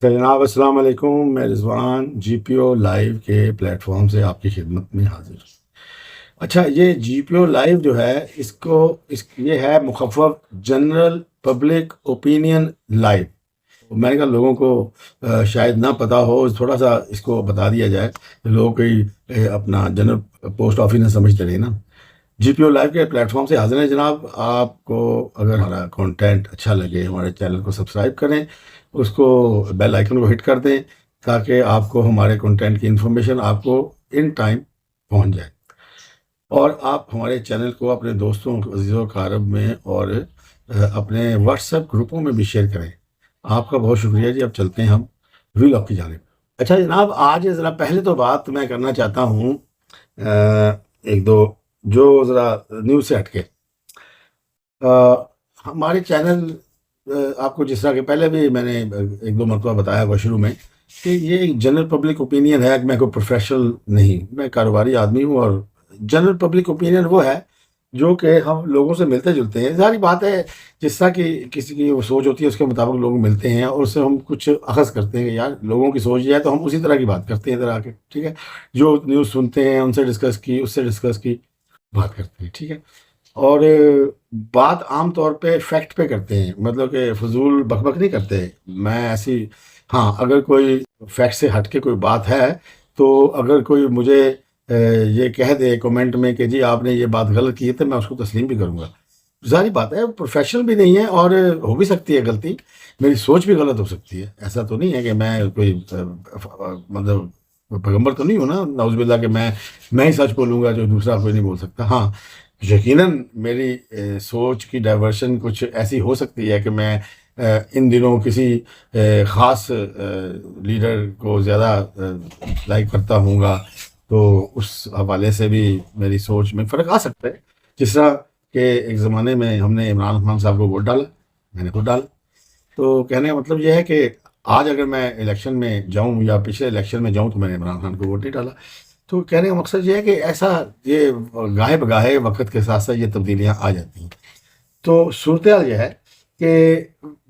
جناب السلام علیکم، میں رضوان جی پی او لائیو کے پلیٹ فارم سے آپ کی خدمت میں حاضر ہوں۔ اچھا، یہ جی پی او لائیو جو ہے یہ ہے مخفف جنرل پبلک اوپینین لائیو۔ میں نے کہا لوگوں کو شاید نہ پتا ہو، تھوڑا سا اس کو بتا دیا جائے، لوگ کوئی اپنا جنرل پوسٹ آفس نہ سمجھتے رہے نا۔ جی پی او لائیو کے پلیٹ فارم سے حاضر ہیں جناب۔ آپ کو اگر ہمارا کانٹینٹ اچھا لگے، ہمارے چینل کو سبسکرائب کریں، اس کو بیل آئیکن کو ہٹ کر دیں تاکہ آپ کو ہمارے کنٹینٹ کی انفارمیشن آپ کو ان ٹائم پہنچ جائے، اور آپ ہمارے چینل کو اپنے دوستوں عزیزوں اقارب میں اور اپنے واٹس ایپ گروپوں میں بھی شیئر کریں۔ آپ کا بہت شکریہ جی۔ اب چلتے ہیں ہم ویلاگ کی جانب۔ اچھا جناب، آج ذرا پہلے تو بات میں کرنا چاہتا ہوں ایک دو جو ذرا نیوز سے ہٹ کے ہمارے چینل، آپ کو جس طرح کہ پہلے بھی میں نے ایک دو مرتبہ بتایا ہوا شروع میں کہ یہ ایک جنرل پبلک اوپینین ہے، کہ میں کوئی پروفیشنل نہیں، میں کاروباری آدمی ہوں، اور جنرل پبلک اوپینین وہ ہے جو کہ ہم لوگوں سے ملتے جلتے ہیں۔ ظاہری بات ہے، جس طرح کی کسی کی وہ سوچ ہوتی ہے اس کے مطابق لوگ ملتے ہیں، اور اس سے ہم کچھ اخذ کرتے ہیں کہ یار لوگوں کی سوچ یہ ہے تو ہم اسی طرح کی بات کرتے ہیں ادھر آ کے، ٹھیک ہے۔ جو نیوز سنتے ہیں ان سے ڈسکس کی، اس سے ڈسکس کی، بات کرتے ہیں، ٹھیک ہے۔ اور بات عام طور پہ فیکٹ پہ کرتے ہیں، مطلب کہ فضول بک بک نہیں کرتے۔ میں ایسی، ہاں اگر کوئی فیکٹ سے ہٹ کے کوئی بات ہے تو اگر کوئی مجھے یہ کہہ دے کمنٹ میں کہ جی آپ نے یہ بات غلط کی ہے، تو میں اس کو تسلیم بھی کروں گا۔ ظاہری بات ہے، پروفیشنل بھی نہیں ہے اور ہو بھی سکتی ہے غلطی، میری سوچ بھی غلط ہو سکتی ہے۔ ایسا تو نہیں ہے کہ میں کوئی مطلب پیغمبر تو نہیں ہوں نا، نعوذ باللہ، کہ میں ہی سچ بولوں گا جو دوسرا کوئی نہیں بول سکتا۔ ہاں یقیناً میری سوچ کی ڈائیورشن کچھ ایسی ہو سکتی ہے کہ میں ان دنوں کسی خاص لیڈر کو زیادہ لائک کرتا ہوں گا، تو اس حوالے سے بھی میری سوچ میں فرق آ سکتا ہے۔ جس طرح کہ ایک زمانے میں ہم نے عمران خان صاحب کو ووٹ ڈالا، میں نے خود ڈالا، تو کہنے کا مطلب یہ ہے کہ آج اگر میں الیکشن میں جاؤں یا پچھلے الیکشن میں جاؤں تو میں نے عمران خان کو ووٹ نہیں ڈالا۔ تو کہنے کا مقصد یہ ہے کہ ایسا یہ گاہے بگاہے وقت کے ساتھ ساتھ یہ تبدیلیاں آ جاتی ہیں۔ تو صورتحال یہ ہے کہ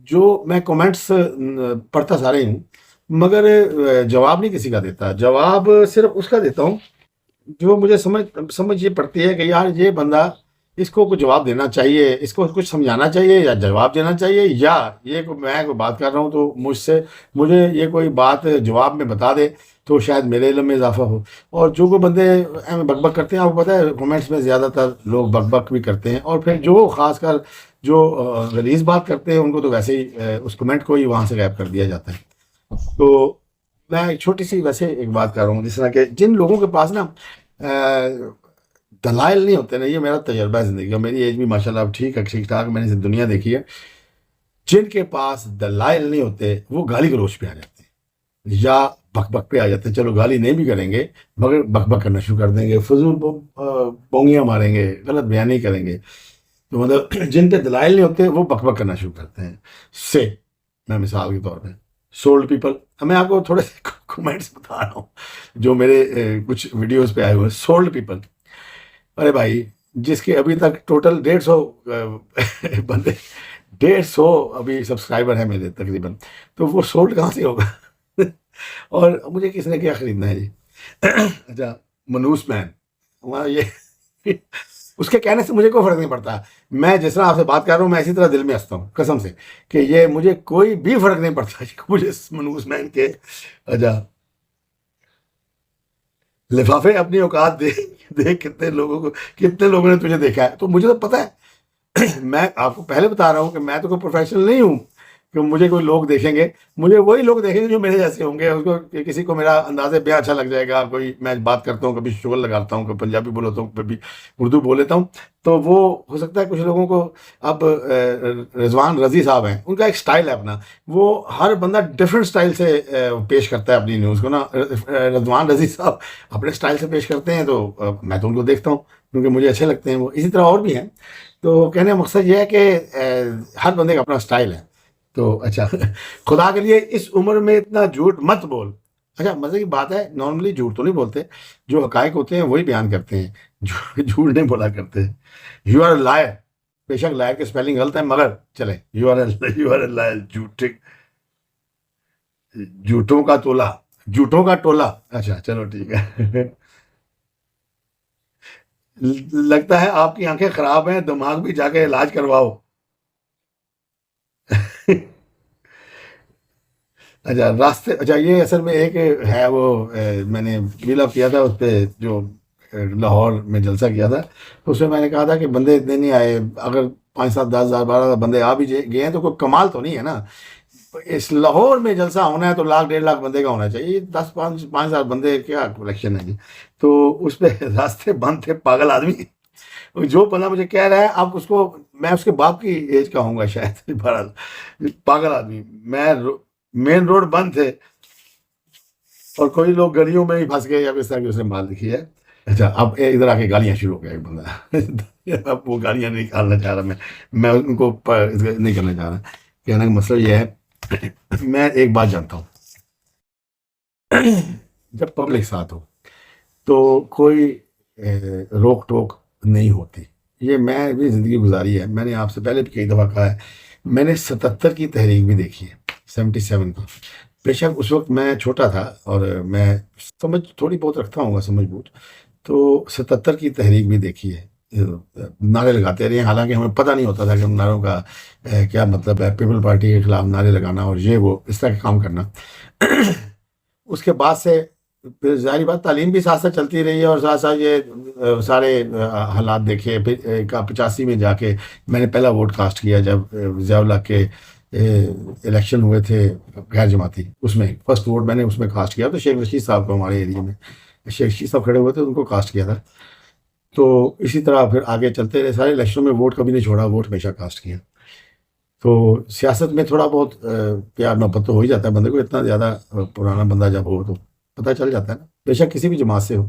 جو میں کومنٹس پڑھتا سارے ہوں، مگر جواب نہیں کسی کا دیتا، جواب صرف اس کا دیتا ہوں جو مجھے سمجھ یہ پڑتی ہے کہ یار یہ بندہ، اس کو کچھ جواب دینا چاہیے، اس کو کچھ سمجھانا چاہیے یا جواب دینا چاہیے، یا یہ میں کوئی بات کر رہا ہوں تو مجھے یہ کوئی بات جواب میں بتا دے تو شاید میرے علم میں اضافہ ہو۔ اور جو کوئی بندے بک بک کرتے ہیں، آپ کو پتہ ہے کمنٹس میں زیادہ تر لوگ بک بک بھی کرتے ہیں، اور پھر جو خاص کر جو غلیظ بات کرتے ہیں ان کو تو ویسے ہی اس کمنٹ کو ہی وہاں سے غائب کر دیا جاتا ہے۔ تو میں ایک چھوٹی سی ویسے ایک بات کر رہا ہوں، جس طرح کہ جن لوگوں کے پاس نا دلائل نہیں ہوتے نا، یہ میرا تجربہ ہے زندگی کا، میری ایج بھی ماشاءاللہ اب ٹھیک ہے، ٹھیک ٹھاک، میں نے دنیا دیکھی ہے۔ جن کے پاس دلائل نہیں ہوتے وہ گالی گلوچ پہ آ جاتے ہیں یا بک بک پہ آ جاتے ہیں۔ چلو گالی نہیں بھی کریں گے مگر بک بک کرنا شروع کر دیں گے، فضول بونگیاں ماریں گے، غلط بیانی کریں گے۔ تو مطلب جن پہ دلائل نہیں ہوتے وہ بک بک کرنا شروع کرتے ہیں۔ سے میں مثال کے طور پہ سولڈ پیپل، میں آپ کو تھوڑے سے کمنٹس بتا رہا ہوں جو میرے کچھ ویڈیوز پہ آئے ہوئے ہیں۔ سولڈ پیپل، ارے بھائی، جس کے ابھی تک ٹوٹل 150 بندے، 150 ابھی سبسکرائبر ہیں میرے تقریباً، تو وہ سولڈ کہاں سے ہوگا؟ اور مجھے کس نے کیا خریدنا ہے جی؟ اچھا، منوس مین، وہاں یہ اس کے کہنے سے مجھے کوئی فرق نہیں پڑتا۔ میں جس طرح آپ سے بات کر رہا ہوں میں اسی طرح دل میں ہنستا ہوں قسم سے، کہ یہ مجھے کوئی بھی فرق نہیں پڑتا مجھے منوس مین کے اچھا لفافے اپنی اوقات دیکھ کتنے لوگوں نے تجھے دیکھا ہے۔ تو مجھے تو پتا ہے، میں آپ کو پہلے بتا رہا ہوں کہ میں تو کوئی پروفیشنل نہیں ہوں کہ مجھے کوئی لوگ دیکھیں گے، مجھے وہی لوگ دیکھیں گے جو میرے جیسے ہوں گے۔ اس کو کسی کو میرا انداز بیاں اچھا لگ جائے گا، کوئی میں بات کرتا ہوں کبھی شغل لگاتا ہوں، کبھی پنجابی بولتا ہوں، کبھی اردو بول لیتا ہوں، تو وہ ہو سکتا ہے کچھ لوگوں کو۔ اب رضوان رضی صاحب ہیں، ان کا ایک سٹائل ہے اپنا، وہ ہر بندہ ڈفرینٹ سٹائل سے پیش کرتا ہے اپنی نیوز کو نا۔ رضوان رضی صاحب اپنے سٹائل سے پیش کرتے ہیں تو میں تو ان کو دیکھتا ہوں کیونکہ مجھے اچھے لگتے ہیں وہ، اسی طرح اور بھی ہیں۔ تو کہنے کا مقصد یہ ہے کہ ہر بندے کا اپنا سٹائل ہے۔ تو اچھا، خدا کے لیے اس عمر میں اتنا جھوٹ مت بول۔ اچھا، مزے کی بات ہے، نارملی جھوٹ تو نہیں بولتے، جو حقائق ہوتے ہیں وہی بیان کرتے ہیں، جھوٹ نہیں بولا کرتے۔ یو آر اے لائر، بے شک لائر کے اسپیلنگ غلط ہے مگر چلیں، یو آر اے لائر، جھوٹ، ٹھیک۔ جھوٹوں کا تولا، جھوٹوں کا ٹولا، اچھا چلو ٹھیک ہے لگتا ہے آپ کی آنکھیں خراب ہیں، دماغ بھی جا کے علاج کرواؤ اچھا راستے، اچھا یہ اصل میں ایک ہے وہ میں نے ریل اپ کیا تھا اس پہ، جو لاہور میں جلسہ کیا تھا، اس میں نے کہا تھا کہ بندے اتنے نہیں آئے، اگر 5 7 10 1000 12 بندے آ بھی گئے ہیں تو کوئی کمال تو نہیں ہے نا، اس لاہور میں جلسہ ہونا ہے تو 1 لاکھ 1.5 لاکھ بندے کا ہونا چاہیے، 10 5 5 ہزار بندے کیا کلیکشن ہے جی؟ تو اس پہ راستے بند تھے، پاگل آدمی جو بندہ مجھے کہہ رہا ہے، اب اس کو میں اس کے باپ کی ایج کا ہوں گا شاید بہرحال پاگل آدمی، میں مین روڈ بند تھے اور کوئی لوگ گلیوں میں ہی پھنس گئے یا اس طرح کی اس نے مال لکھی ہے۔ اچھا اب ادھر آ کے گالیاں شروع ہو گیا ایک بندہ اب وہ گالیاں نہیں نکالنا چاہ رہا، میں ان کو نہیں کرنا چاہ رہا، کہنے کا مسئلہ یہ ہے میں ایک بات جانتا ہوں، جب پبلک ساتھ ہو تو کوئی روک ٹوک نہیں ہوتی، یہ میں بھی زندگی گزاری ہے، میں نے آپ سے پہلے بھی کئی دفعہ کہا ہے، میں نے 77 کی تحریک بھی دیکھی ہے، 77 کی، بے شک اس وقت میں چھوٹا تھا اور میں سمجھ تھوڑی بہت رکھتا ہوں گا، سمجھ بوجھ، تو 77 کی تحریک بھی دیکھی ہے، نعرے لگاتے رہے ہیں، حالانکہ ہمیں پتہ نہیں ہوتا تھا کہ ان نعروں کا کیا مطلب ہے، پیپل پارٹی کے خلاف نعرے لگانا اور یہ وہ اس طرح کے کام کرنا اس کے بعد سے پھر ظاہری بات تعلیم بھی ساتھ ساتھ چلتی رہی ہے، اور ساتھ ساتھ یہ سارے حالات دیکھے، پھر 85 میں جا کے میں نے پہلا ووٹ کاسٹ کیا جب ضیاء الحق کے الیکشن ہوئے تھے غیر جماعتی، اس میں فرسٹ ووٹ میں نے اس میں کاسٹ کیا، تو شیخ رشید صاحب کو ہمارے ایریے میں شیخ رشید صاحب کھڑے ہوئے تھے، ان کو کاسٹ کیا تھا، تو اسی طرح پھر آگے چلتے رہے، سارے الیکشنوں میں ووٹ کبھی نہیں چھوڑا، ووٹ ہمیشہ کاسٹ کیا، تو سیاست میں تھوڑا بہت پیار محبت تو ہو ہی جاتا ہے بندے کو، اتنا زیادہ پرانا بندہ جب ہو تو پتہ چل جاتا ہے نا، بے شک کسی بھی جماعت سے ہو،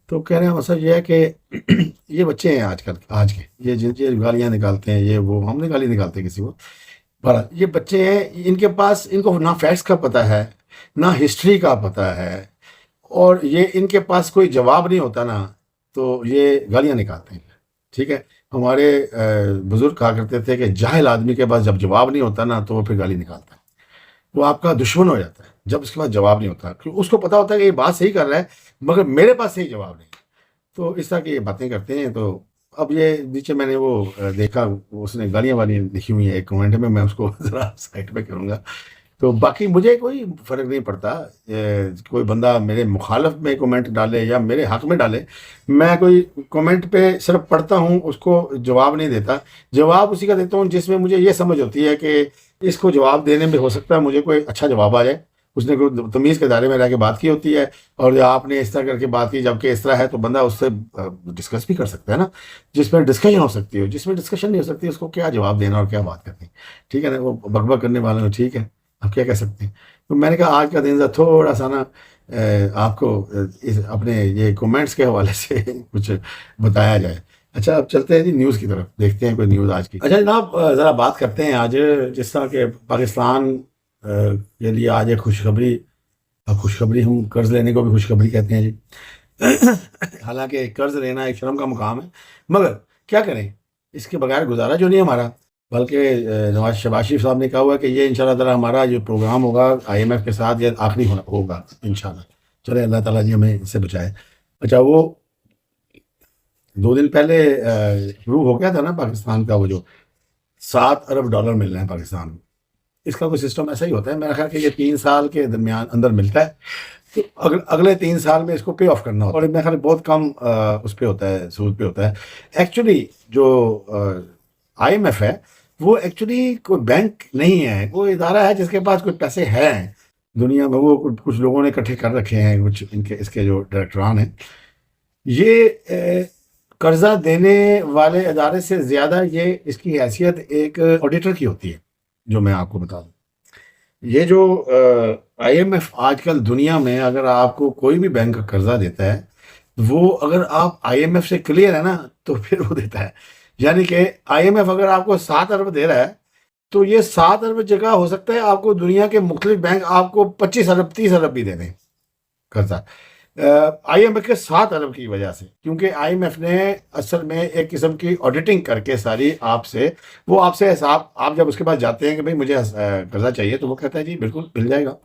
تو کہنے کا مطلب یہ ہے کہ یہ بچے ہیں آج کے یہ جن یہ گالیاں نکالتے ہیں، یہ وہ ہم نے گالی نکالتے کسی کو، پر یہ بچے ہیں، ان کے پاس ان کو نہ فیکٹس کا پتہ ہے، نہ ہسٹری کا پتہ ہے، اور یہ ان کے پاس کوئی جواب نہیں ہوتا نا، تو یہ گالیاں نکالتے ہیں، ٹھیک ہے، ہمارے بزرگ کہا کرتے تھے کہ جاہل آدمی کے پاس جب جواب نہیں ہوتا نا تو وہ پھر گالی نکالتا ہے، وہ آپ کا دشمن ہو جاتا ہے جب اس کے پاس جواب نہیں ہوتا، کیونکہ اس کو پتا ہوتا ہے کہ یہ بات صحیح کر رہا ہے مگر میرے پاس صحیح جواب نہیں، تو اس طرح کی یہ باتیں کرتے ہیں، تو اب یہ نیچے میں نے وہ دیکھا، اس نے گالیاں والی لکھی ہوئی ہیں ایک کمنٹ میں اس کو ذرا سائٹ پہ کروں گا، تو باقی مجھے کوئی فرق نہیں پڑتا، کوئی بندہ میرے مخالف میں کمنٹ ڈالے یا میرے حق میں ڈالے، میں کوئی کمنٹ پہ صرف پڑھتا ہوں، اس کو جواب نہیں دیتا، جواب اسی کا دیتا ہوں جس میں مجھے یہ سمجھ ہوتی ہے کہ اس کو جواب دینے میں ہو سکتا ہے مجھے کوئی اچھا جواب آ جائے، اس نے کوئی تمیز کے دائرے میں رہ کے بات کی ہوتی ہے، اور آپ نے اس طرح کر کے بات کی، جبکہ اس طرح ہے تو بندہ اس سے ڈسکس بھی کر سکتا ہے نا، جس میں ڈسکشن ہو سکتی ہو، جس میں ڈسکشن نہیں ہو سکتی اس کو کیا جواب دینا اور کیا بات کرنی، ٹھیک ہے نا، وہ بک بک کرنے والوں ٹھیک ہے، آپ کیا کہہ سکتے ہیں، تو میں نے کہا آج کا دن تھوڑا سا نا آپ کو اپنے یہ کومنٹس کے حوالے سے کچھ بتایا جائے۔ اچھا اب چلتے ہیں جی نیوز کی طرف، دیکھتے ہیں کوئی نیوز آج کی۔ اچھا جناب ذرا بات کرتے ہیں آج، جس طرح کہ پاکستان کے لیے آج ایک خوشخبری، خوشخبری ہم قرض لینے کو بھی خوشخبری کہتے ہیں جی حالانکہ قرض لینا ایک شرم کا مقام ہے، مگر کیا کریں، اس کے بغیر گزارا جو نہیں ہمارا، بلکہ نواز شہباز شریف صاحب نے کہا ہوا ہے کہ یہ انشاءاللہ تعالی ہمارا جو پروگرام ہوگا IMF کے ساتھ یہ آخری ہوگا انشاءاللہ، چلے اللہ تعالیٰ جی ہمیں اس سے بچائے۔ اچھا وہ 2 دن پہلے شروع ہو گیا تھا نا پاکستان کا، وہ جو $7 ارب مل رہے ہیں پاکستان کو، اس کا کوئی سسٹم ایسا ہی ہوتا ہے میرا خیال کہ یہ 3 سال کے درمیان اندر ملتا ہے، تو اگلے 3 سال میں اس کو پے آف کرنا ہوتا ہے، اور میرا خیال بہت کم اس پہ ہوتا ہے، سود پہ ہوتا ہے۔ ایکچولی جو IMF ہے وہ ایکچولی کوئی بینک نہیں ہے، وہ ادارہ ہے جس کے پاس کوئی پیسے ہیں دنیا میں، وہ کچھ لوگوں نے اکٹھے کر رکھے ہیں، کچھ اس کے جو ڈائریکٹران ہیں، یہ قرضہ دینے والے ادارے سے زیادہ یہ اس کی حیثیت ایک آڈیٹر کی ہوتی ہے، جو میں آپ کو بتا دوں، یہ جو IMF آج کل دنیا میں اگر آپ کو کوئی بھی بینک کا قرضہ دیتا ہے، وہ اگر آپ IMF سے کلیئر ہے نا تو پھر وہ دیتا ہے، یعنی کہ IMF اگر آپ کو 7 ارب دے رہا ہے تو یہ 7 ارب جگہ ہو سکتا ہے آپ کو دنیا کے مختلف بینک آپ کو 25 ارب 30 ارب بھی دے دیں قرضہ، آئی ایم ایف کے 7 ارب کی وجہ سے، کیونکہ آئی ایم ایف نے اصل میں ایک قسم کی آڈیٹنگ کر کے ساری آپ سے، وہ آپ سے حساب، آپ جب اس کے پاس جاتے ہیں کہ بھئی مجھے قرضہ چاہیے، تو وہ کہتا ہے جی بالکل مل جائے گا،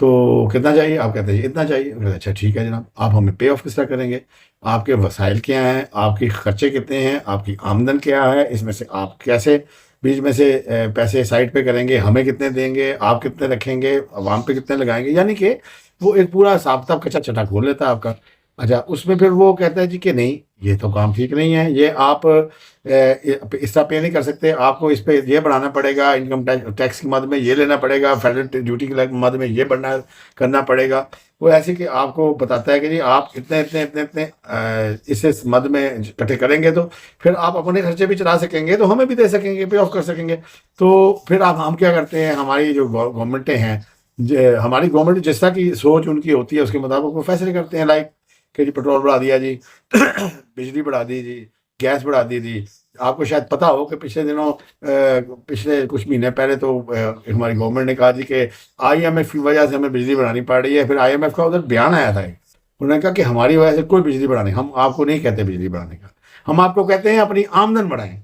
تو کتنا چاہیے؟ آپ کہتے ہیں جی اتنا چاہیے، اچھا ٹھیک ہے جناب، آپ ہمیں پے آف کس طرح کریں گے، آپ کے وسائل کیا ہیں، آپ کی خرچے کتنے ہیں، آپ کی آمدن کیا ہے، اس میں سے آپ کیسے بیچ میں سے پیسے سائڈ پہ کریں گے، ہمیں کتنے دیں گے، آپ کتنے رکھیں گے، عوام پہ کتنے لگائیں گے، یعنی کہ وہ ایک پورا حساب کتاب کچا چٹا کھول لیتا ہے آپ کا۔ اچھا اس میں پھر وہ کہتا ہے جی کہ نہیں یہ تو کام ٹھیک نہیں ہے، یہ آپ اس طرح پے نہیں کر سکتے، آپ کو اس پہ یہ بڑھانا پڑے گا، انکم ٹیکس کی مد میں یہ لینا پڑے گا، فیڈرل ڈیوٹی کی مد میں یہ بڑھنا کرنا پڑے گا۔ وہ ایسے کہ آپ کو بتاتا ہے کہ جی آپ اتنے اتنے اتنے اتنے اس مد میں اکٹھے کریں گے تو پھر آپ اپنے خرچے بھی چلا سکیں گے، تو ہمیں بھی دے سکیں گے، پے آف کر سکیں گے۔ تو پھر ہم کیا کرتے ہیں، ہماری جو گورنمنٹیں ہیں، ہماری گورنمنٹ جس طرح کی سوچ ان کی ہوتی ہے اس کے مطابق وہ فیصلے کرتے ہیں، لائک کہ جی پیٹرول بڑھا دیا جی، بجلی بڑھا دی جی، گیس بڑھا دی جی۔ آپ کو شاید پتہ ہو کہ پچھلے دنوں پچھلے کچھ مہینے پہلے تو ہماری گورنمنٹ نے کہا جی کہ آئی ایم ایف کی وجہ سے ہمیں بجلی بڑھانی پڑ رہی ہے۔ پھر آئی ایم ایف کا ادھر بیان آیا تھا ایک، انہوں نے کہا کہ ہماری وجہ سے کوئی بجلی بڑھانے، ہم آپ کو نہیں کہتے بجلی بڑھانے کا، ہم آپ کو کہتے ہیں اپنی آمدن بڑھائیں۔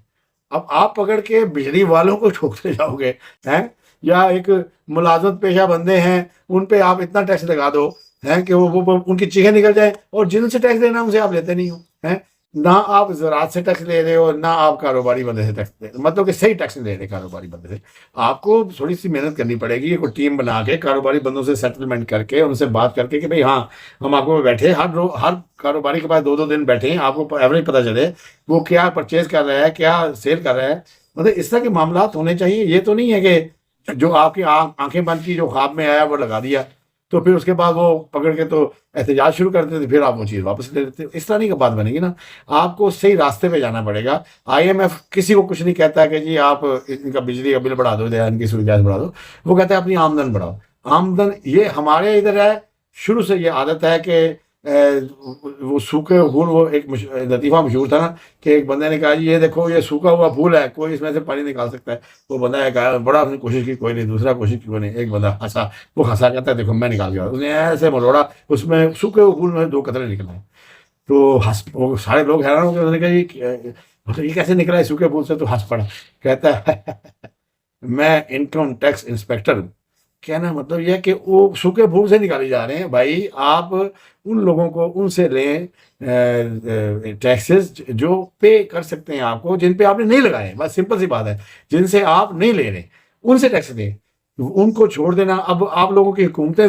اب آپ پکڑ کے بجلی والوں کو ٹھوکتے جاؤ گے ہیں، یا ایک ملازمت پیشہ بندے ہیں ان پہ آپ اتنا ٹیکس لگا دو ہیں کہ وہ ان کی چیخیں نکل جائیں، اور جن سے ٹیکس دینا ان سے آپ لیتے نہیں ہو ہیں، نہ آپ زراعت سے ٹیکس لے رہے ہو، نہ آپ کاروباری بندے سے ٹیکس لے، مطلب کہ صحیح ٹیکس لے رہے کاروباری بندے سے۔ آپ کو تھوڑی سی محنت کرنی پڑے گی، کوئی ٹیم بنا کے کاروباری بندوں سے سیٹلمنٹ کر کے ان سے بات کر کے کہ بھئی ہاں ہم آپ کو بیٹھے ہر کاروباری کے پاس 2 2 دن بیٹھے ہیں، آپ کو ایوریج پتہ چلے وہ کیا پرچیز کر رہا ہے، کیا سیل کر رہا ہے۔ مطلب اس طرح کے معاملات ہونے چاہیے، یہ تو نہیں ہے کہ جو آپ کی آنکھیں بند کی، جو خواب میں آیا وہ لگا دیا، تو پھر اس کے بعد وہ پکڑ کے تو احتجاج شروع کر دیتے، پھر آپ وہ چیز واپس لے لیتے۔ اس طرح نہیں بات بنے گی نا، آپ کو صحیح راستے پہ جانا پڑے گا۔ آئی ایم ایف کسی کو کچھ نہیں کہتا کہ جی آپ ان کا بجلی کا بل بڑھا دو یا ان کی سوئی گیس بڑھا دو، وہ کہتا ہے اپنی آمدن بڑھاؤ۔ آمدن یہ ہمارے ادھر ہے، شروع سے یہ عادت ہے کہ وہ سوکھے پھول، وہ ایک لطیفہ مشہور تھا نا کہ ایک بندے نے کہا جی یہ دیکھو یہ سوکھا ہوا پھول ہے، کوئی اس میں سے پانی نکال سکتا ہے؟ وہ بندہ ہے کہا بڑا اس نے کوشش کی، کوئی نہیں، دوسرا کوشش کی، کوئی نہیں، ایک بندہ ہنسا، وہ ہنسا کہتا ہے دیکھو میں نکال گیا، اس نے ایسے مروڑا، اس میں سوکھے ہوئے پھول میں 2 قطرے نکلے، تو وہ سارے لوگ حیران ہو گئے، انہوں نے کہا جی مطلب یہ کیسے نکلا ہے سوکھے پھول سے؟ تو ہنس پڑا، کہتا ہے میں انکم ٹیکس انسپیکٹر ہوں۔ کہنا مطلب یہ ہے کہ وہ سوکھے پھول سے نکالے جا رہے ہیں، بھائی آپ ان لوگوں کو ان سے لیں ٹیکسز جو پے کر سکتے ہیں آپ کو، جن پہ آپ نے نہیں لگائے، بس سمپل سی بات ہے، جن سے آپ نہیں لے رہے ان سے ٹیکس دیں، ان کو چھوڑ دینا۔ اب آپ لوگوں کی حکومتیں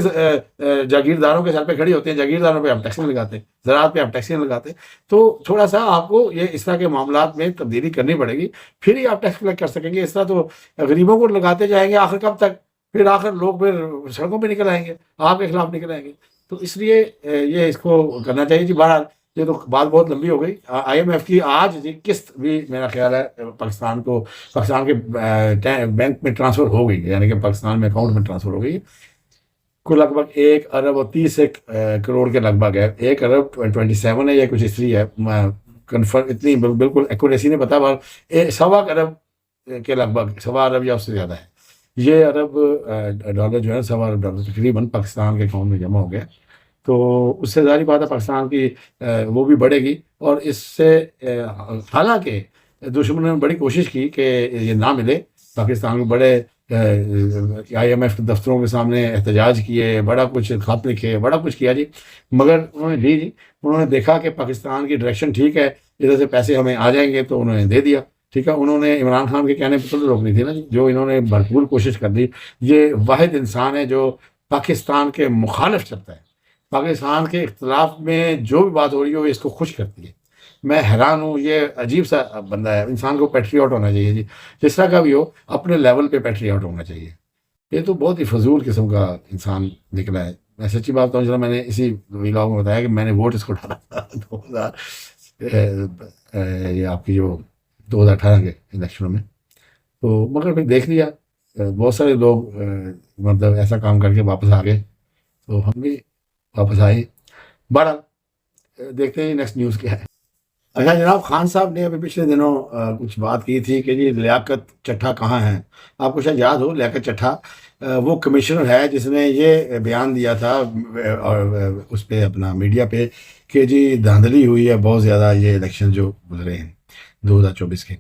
جاگیرداروں کے سر پہ کھڑی ہوتی ہیں، جاگیرداروں پہ آپ ٹیکس نہیں لگاتے، زراعت پہ آپ ٹیکس نہیں لگاتے، تو تھوڑا سا آپ کو یہ اس طرح کے معاملات میں تبدیلی کرنی پڑے گی، پھر ہی آپ ٹیکس کلیکٹ کر سکیں گے۔ اس طرح تو غریبوں کو لگاتے جائیں گے، آخر کب تک؟ پھر آخر لوگ پھر سڑکوں پہ نکل آئیں گے، آپ کے خلاف نکل آئیں گے۔ تو اس لیے یہ اس کو کرنا چاہیے جی۔ بہرحال یہ تو بات بہت لمبی ہو گئی۔ آئی ایم ایف کی آج جی قسط بھی میرا خیال ہے پاکستان کے بینک میں ٹرانسفر ہو گئی، یعنی کہ پاکستان میں اکاؤنٹ میں ٹرانسفر ہو گئی، کو لگ بھگ 1 ارب 30 کروڑ کے لگ بھگ ہے، 1 ارب 27 ہے یا کچھ اس لیے ہے، کنفرم اتنی بالکل ایکوریسی نہیں پتا، 1.25 ارب کے لگ بھگ، 1.25 ارب یا اس سے زیادہ ہے یہ ارب ڈالر جو ہے، 1.25 ارب ڈالر تقریباً پاکستان کے اکاؤنٹ میں جمع ہو گیا۔ تو اس سے ظاہری بات ہے پاکستان کی وہ بھی بڑھے گی، اور اس سے حالانکہ دشمنوں نے بڑی کوشش کی کہ یہ نہ ملے، پاکستان کو بڑے آئی ایم ایف دفتروں کے سامنے احتجاج کیے، بڑا کچھ خط لکھے، بڑا کچھ کیا جی، مگر انہوں نے انہوں نے دیکھا کہ پاکستان کی ڈائریکشن ٹھیک ہے، ادھر سے پیسے ہمیں آ جائیں گے، تو انہوں نے دے دیا۔ ٹھیک ہے، انہوں نے عمران خان کے کہنے پہ تو روکنی تھی نا جی، جو انہوں نے بھرپور کوشش کر دی۔ یہ واحد انسان ہے جو پاکستان کے مخالف چلتا ہے، پاکستان کے اختلاف میں جو بھی بات ہو رہی ہو اس کو خوش کرتی ہے۔ میں حیران ہوں، یہ عجیب سا بندہ ہے۔ انسان کو پیٹریوٹ ہونا چاہیے جی، جس طرح کا بھی ہو اپنے لیول پہ پیٹریوٹ ہونا چاہیے۔ یہ تو بہت ہی فضول قسم کا انسان نکلا ہے۔ میں سچی بات بتاؤں، چلو میں نے اسی ویلاگ میں بتایا کہ میں نے ووٹ اس کو ڈالا تھا 2000 یہ آپ کی جو 2018 کے الیکشنوں میں، تو مگر پھر دیکھ لیا بہت سارے لوگ مطلب ایسا کام کر کے واپس آ گئے، تو ہم بھی واپس آئے۔ بہرحال دیکھتے ہیں نیکسٹ نیوز کیا ہے۔ اچھا جناب، خان صاحب نے ابھی پچھلے دنوں کچھ بات کی تھی کہ جی لیاقت چٹھا کہاں ہے. آپ کو شاید یاد ہو، لیاقت چٹھا وہ کمشنر ہے جس نے یہ بیان دیا تھا اور اس پہ اپنا میڈیا پہ کہ جی دھاندلی ہوئی ہے بہت زیادہ یہ الیکشن جو گزرے ہیں 2024 کے.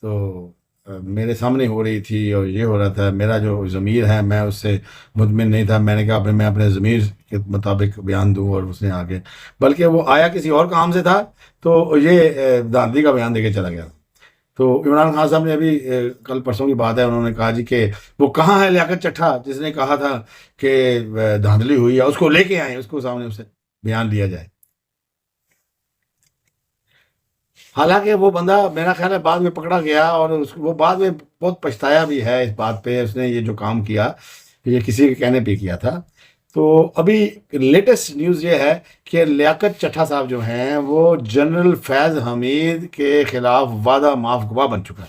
تو میرے سامنے ہو رہی تھی اور یہ ہو رہا تھا. میرا جو ضمیر ہے میں اس سے مطمئن نہیں تھا. میں نے کہا میں اپنے ضمیر کے مطابق بیان دوں، اور اس نے آگے بلکہ وہ آیا کسی اور کام سے تھا تو یہ دھاندلی کا بیان دے کے چلا گیا. تو عمران خان صاحب نے ابھی کل پرسوں کی بات ہے، انہوں نے کہا جی کہ وہ کہاں ہے لیاقت چٹھا جس نے کہا تھا کہ دھاندلی ہوئی ہے، اس کو لے کے آئیں، اس کو سامنے اسے بیان لیا جائے. حالانکہ وہ بندہ میرا خیال ہے بعد میں پکڑا گیا، اور وہ بعد میں بہت پچھتایا بھی ہے اس بات پہ. اس نے یہ جو کام کیا یہ کسی کے کہنے پہ کیا تھا. تو ابھی لیٹسٹ نیوز یہ ہے کہ لیاقت چٹھا صاحب جو ہیں وہ جنرل فیض حمید کے خلاف وعدہ معاف گواہ بن چکا ہے،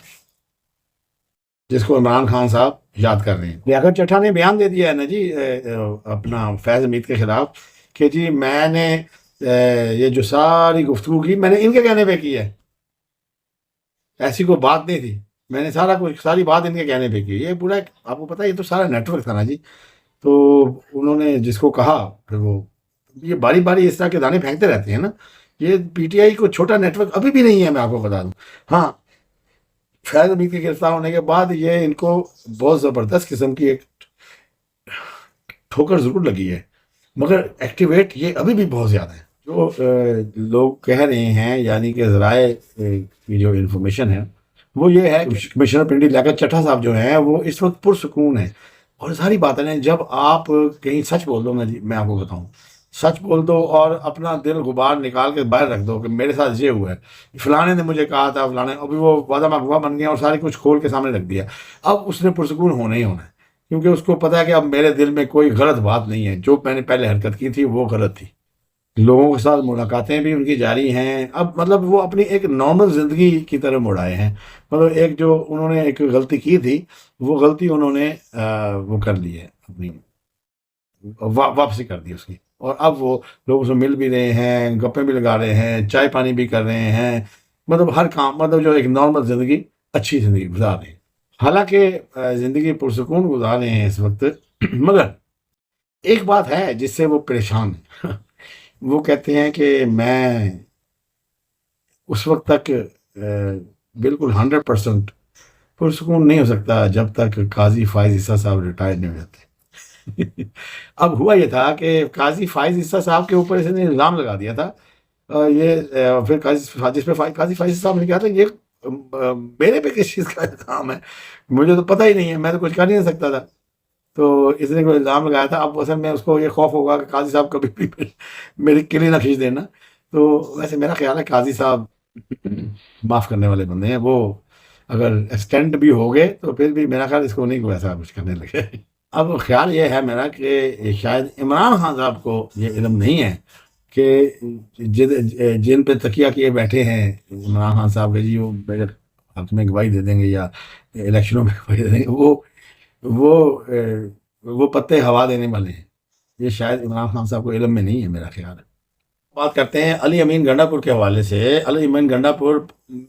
جس کو عمران خان صاحب یاد کر رہے ہیں. لیاقت چٹھا نے بیان دے دیا ہے نا جی اپنا فیض حمید کے خلاف کہ جی میں نے یہ جو ساری گفتگو کی میں نے ان کے کہنے پہ کی ہے، ایسی کوئی بات نہیں تھی. میں نے ساری بات ان کے کہنے پہ کی. یہ پورا آپ کو پتا ہے یہ تو سارا نیٹ ورک تھا نا جی. تو انہوں نے جس کو کہا پھر وہ یہ باری باری اس طرح کے دانے پھینکتے رہتے ہیں نا. یہ پی ٹی آئی کو چھوٹا نیٹ ورک ابھی بھی نہیں ہے، میں آپ کو بتا دوں. ہاں، فیض حمید کے گرفتار ہونے کے بعد یہ ان کو بہت زبردست قسم کی ایک ٹھوکر ضرور لگی ہے، مگر ایکٹیویٹ یہ ابھی بھی بہت زیادہ ہے. جو لوگ کہہ رہے ہیں یعنی کہ ذرائع کی جو انفارمیشن ہے وہ یہ ہے کہ کمشنر پنڈی لیاقت چٹھا صاحب جو ہیں وہ اس وقت پرسکون ہیں. اور ساری باتیں ہیں، جب آپ کہیں سچ بول دو نا جی، میں آپ کو بتاؤں، سچ بول دو اور اپنا دل غبار نکال کے باہر رکھ دو کہ میرے ساتھ یہ ہوا ہے، فلانے نے مجھے کہا تھا، فلانے، ابھی وہ وعدہ مغوا بن گیا اور ساری کچھ کھول کے سامنے رکھ دیا. اب اس نے پرسکون ہونا ہی ہونا ہے، کیونکہ اس کو پتا ہے کہ اب میرے دل میں کوئی غلط بات نہیں ہے. جو میں نے پہلے حرکت کی تھی وہ غلط تھی. لوگوں کے ساتھ ملاقاتیں بھی ان کی جاری ہیں. اب مطلب وہ اپنی ایک نارمل زندگی کی طرف مڑ آئے ہیں. مطلب ایک جو انہوں نے ایک غلطی کی تھی وہ غلطی انہوں نے وہ کر لی ہے، اپنی واپسی کر دی اس کی. اور اب وہ لوگوں سے مل بھی رہے ہیں، گپیں بھی لگا رہے ہیں، چائے پانی بھی کر رہے ہیں. مطلب ہر کام، مطلب جو ایک نارمل زندگی، اچھی زندگی گزار رہے ہیں. حالانکہ زندگی پرسکون گزار رہے ہیں اس وقت. مگر ایک بات ہے جس سے وہ پریشان ہیں. وہ کہتے ہیں کہ میں اس وقت تک بالکل 100% پرسکون نہیں ہو سکتا جب تک قاضی فائز عیسیٰ صاحب ریٹائر نہیں ہو جاتے. اب ہوا یہ تھا کہ قاضی فائز عیسیٰ صاحب کے اوپر اس نے الزام لگا دیا تھا. یہ پھر جس پہ قاضی فائز صاحب نے کہا تھا یہ میرے پہ کس چیز کا الزام ہے، مجھے تو پتہ ہی نہیں ہے، میں تو کچھ کر نہیں سکتا تھا. تو اس نے کوئی الزام لگایا تھا. اب اصل میں اس کو یہ خوف ہوگا کہ قاضی صاحب کبھی بھی میری کلی نہ کھینچ دینا. تو ویسے میرا خیال ہے قاضی صاحب معاف کرنے والے بندے ہیں. وہ اگر ایکسٹینڈ بھی ہو گئے تو پھر بھی میرا خیال اس کو نہیں کوئی ایسا کچھ کرنے لگے. اب خیال یہ ہے میرا کہ شاید عمران خان صاحب کو یہ علم نہیں ہے کہ جن پہ تکیہ کیے بیٹھے ہیں عمران خان صاحب کے جی وہ حق میں گواہی دے دیں گے یا الیکشنوں میں گواہی دے دیں گے، وہ پتے ہوا دینے والے ہیں. یہ شاید عمران خان صاحب کو علم میں نہیں ہے میرا خیال ہے. بات کرتے ہیں علی امین گنڈا پور کے حوالے سے. علی امین گنڈا پور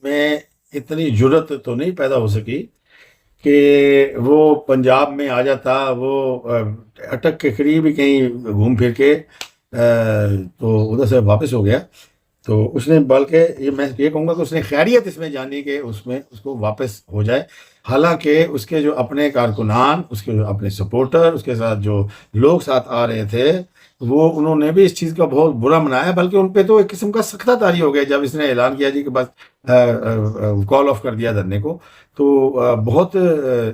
میں اتنی جرت تو نہیں پیدا ہو سکی کہ وہ پنجاب میں آ جاتا. وہ اٹک کے قریب ہی کہیں گھوم پھر کے تو ادھر سے واپس ہو گیا. تو اس نے بلکہ میں یہ کہوں گا کہ اس نے خیریت اس میں جانی کہ اس کو واپس ہو جائے. حالانکہ اس کے جو اپنے کارکنان، اس کے جو اپنے سپورٹر، اس کے ساتھ جو لوگ ساتھ آ رہے تھے وہ انہوں نے بھی اس چیز کا بہت برا منایا. بلکہ ان پہ تو ایک قسم کا سختہ طاری ہو گیا جب اس نے اعلان کیا جی کہ بس کال آف کر دیا دھرنے کو. تو بہت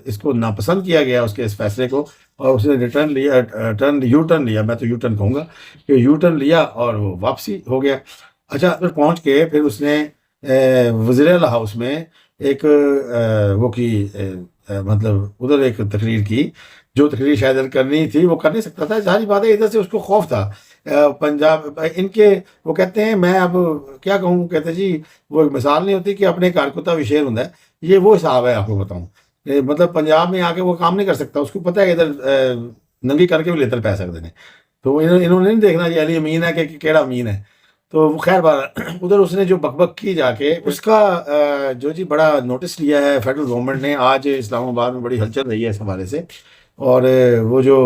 اس کو ناپسند کیا گیا اس کے اس فیصلے کو، اور اس نے یو ٹرن لیا. میں تو یو ٹرن کہوں گا کہ یو ٹرن لیا اور وہ واپسی ہو گیا. اچھا، ادھر پہنچ کے پھر اس نے وزیر اعلیٰ ہاؤس میں ایک وہ کی مطلب ادھر ایک تقریر کی. جو تقریر شاید کرنی تھی وہ کر نہیں سکتا تھا، ظاہری بات ہے. ادھر سے اس کو خوف تھا. پنجاب ان کے وہ کہتے ہیں، میں اب کیا کہوں، کہتے جی وہ ایک مثال نہیں ہوتی کہ اپنے کارکتا بھی شیر ہوں. یہ وہ حساب ہے، آپ کو بتاؤں. مطلب پنجاب میں آ کے وہ کام نہیں کر سکتا. اس کو پتہ ہے ادھر ننگی کر کے بھی لیتر پی سکتے ہیں. تو انہوں نے نہیں دیکھنا یہ علی امین ہے کہ کیڑا امین ہے. تو وہ خیر بار ادھر اس نے جو بک کی جا کے اس کا جو جی بڑا نوٹس لیا ہے فیڈرل گورنمنٹ نے. آج اسلام آباد میں بڑی ہلچل رہی ہے اس حوالے سے. اور وہ جو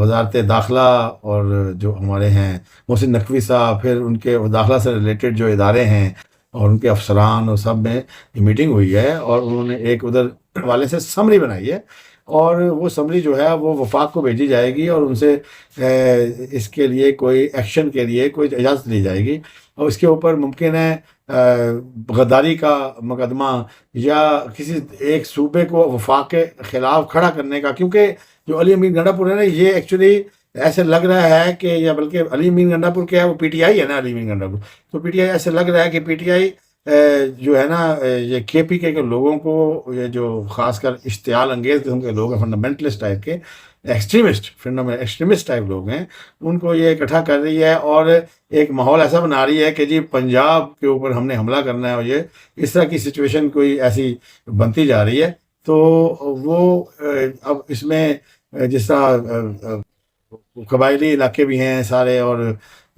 وزارت داخلہ اور جو ہمارے ہیں محسن نقوی صاحب، پھر ان کے داخلہ سے ریلیٹڈ جو ادارے ہیں اور ان کے افسران اور سب میں یہ میٹنگ ہوئی ہے، اور انہوں نے ایک ادھر حوالے سے سمری بنائی ہے، اور وہ سمری جو ہے وہ وفاق کو بھیجی جائے گی، اور ان سے اس کے لیے کوئی ایکشن کے لیے کوئی اجازت لی جائے گی. اور اس کے اوپر ممکن ہے غداری کا مقدمہ یا کسی ایک صوبے کو وفاق کے خلاف کھڑا کرنے کا، کیونکہ جو علی امین گنڈا پور ہے نا، یہ ایکچولی ایسے لگ رہا ہے کہ، یا بلکہ علی امین گنڈا پور کیا ہے، وہ پی ٹی آئی ہے نا، علی امین گنڈا پور. تو پی ٹی آئی ایسے لگ رہا ہے کہ پی ٹی آئی جو ہے نا، یہ کے پی کے لوگوں کو، یہ جو خاص کر اشتعال انگیز قسم کے لوگ ہیں، فنڈامنٹلسٹ ٹائپ کے، ایکسٹریمسٹ ٹائپ لوگ ہیں، ان کو یہ اکٹھا کر رہی ہے، اور ایک ماحول ایسا بنا رہی ہے کہ جی پنجاب کے اوپر ہم نے حملہ کرنا ہے، اور یہ اس طرح کی سچویشن کوئی ایسی بنتی جا رہی ہے. تو وہ اب اس میں جس طرح قبائلی علاقے بھی ہیں سارے، اور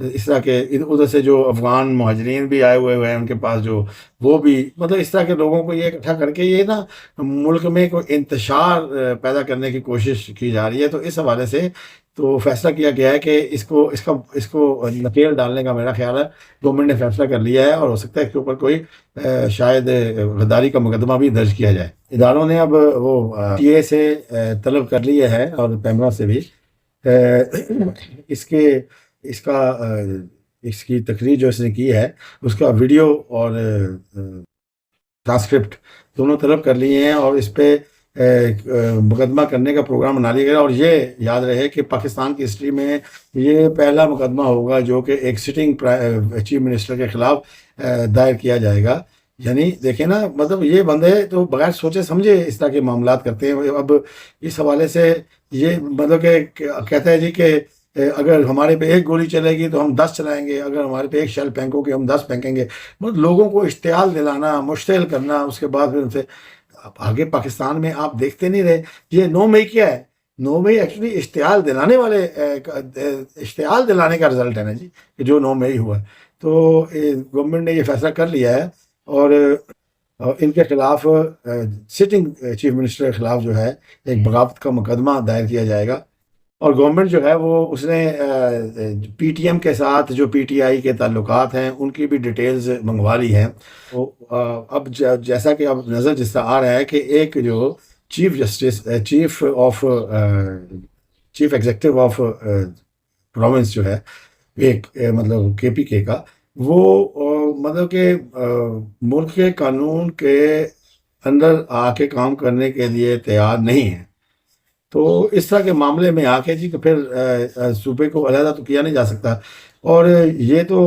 اس طرح کے ادھر سے جو افغان مہاجرین بھی آئے ہوئے ہیں ان کے پاس، جو وہ بھی مطلب اس طرح کے لوگوں کو یہ اکٹھا کر کے یہ نا ملک میں کوئی انتشار پیدا کرنے کی کوشش کی جا رہی ہے. تو اس حوالے سے تو فیصلہ کیا گیا ہے کہ اس کو نکیل ڈالنے کا میرا خیال ہے گورنمنٹ نے فیصلہ کر لیا ہے، اور ہو سکتا ہے اس کے اوپر کوئی شاید غداری کا مقدمہ بھی درج کیا جائے. اداروں نے اب وہ ٹی اے سے طلب کر لی ہے، اور پیمرا سے بھی اس کی تقریر جو اس نے کی ہے اس کا ویڈیو اور ٹرانسکرپٹ دونوں طلب کر لیے ہیں، اور اس پہ مقدمہ کرنے کا پروگرام بنا لیا گیا. اور یہ یاد رہے کہ پاکستان کی ہسٹری میں یہ پہلا مقدمہ ہوگا جو کہ ایک سٹنگ چیف منسٹر کے خلاف دائر کیا جائے گا. یعنی دیکھیں نا، مطلب یہ بندے تو بغیر سوچے سمجھے اس طرح کے معاملات کرتے ہیں. اب اس حوالے سے یہ مطلب کہ کہتا ہے جی کہ اگر ہمارے پہ ایک گولی چلے گی تو ہم 10 چلائیں گے، اگر ہمارے پہ ایک شیل پھینکو گے ہم 10 پھینکیں گے. مطلب لوگوں کو اشتعال دلانا، مشتعل کرنا، اس کے بعد پھر ان سے آگے پاکستان میں آپ دیکھتے نہیں رہے. یہ 9 مئی کیا ہے؟ 9 مئی ایکچولی اشتعال دلانے کا رزلٹ ہے نا جی، کہ جو 9 مئی ہوا ہے. تو گورنمنٹ نے یہ فیصلہ کر لیا ہے، اور ان کے خلاف سٹنگ چیف منسٹر کے خلاف جو ہے ایک بغاوت کا مقدمہ دائر کیا جائے گا. اور گورنمنٹ جو ہے وہ اس نے پی ٹی ایم کے ساتھ جو پی ٹی آئی کے تعلقات ہیں ان کی بھی ڈیٹیلز منگوا لی ہیں. اب جیسا کہ اب نظر جس طرح آ رہا ہے کہ ایک جو چیف ایگزیکٹو آف پروونس جو ہے، ایک مطلب کے پی کے کا، وہ مطلب کہ ملک کے قانون کے اندر آ کے کام کرنے کے لیے تیار نہیں ہے. تو اس طرح کے معاملے میں آ کے جی کہ پھر صوبے کو علیحدہ تو کیا نہیں جا سکتا. اور یہ تو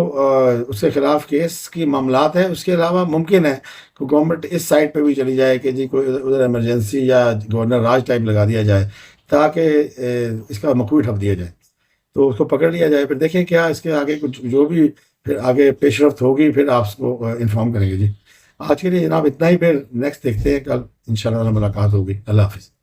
اس کے خلاف کیس کی معاملات ہیں. اس کے علاوہ ممکن ہے کہ گورنمنٹ اس سائڈ پہ بھی چلی جائے کہ جی کوئی ادھر ایمرجنسی یا گورنر راج ٹائپ لگا دیا جائے تاکہ اس کا مقوی ٹھپ دیا جائے، تو اس کو پکڑ لیا جائے. پھر دیکھیں کیا اس کے آگے کچھ جو بھی پھر آگے پیش رفت ہوگی پھر آپ کو انفارم کریں گے. جی آج کے لیے جناب اتنا ہی، پھر نیکسٹ دیکھتے ہیں، کل انشاءاللہ ملاقات ہوگی. اللہ حافظ.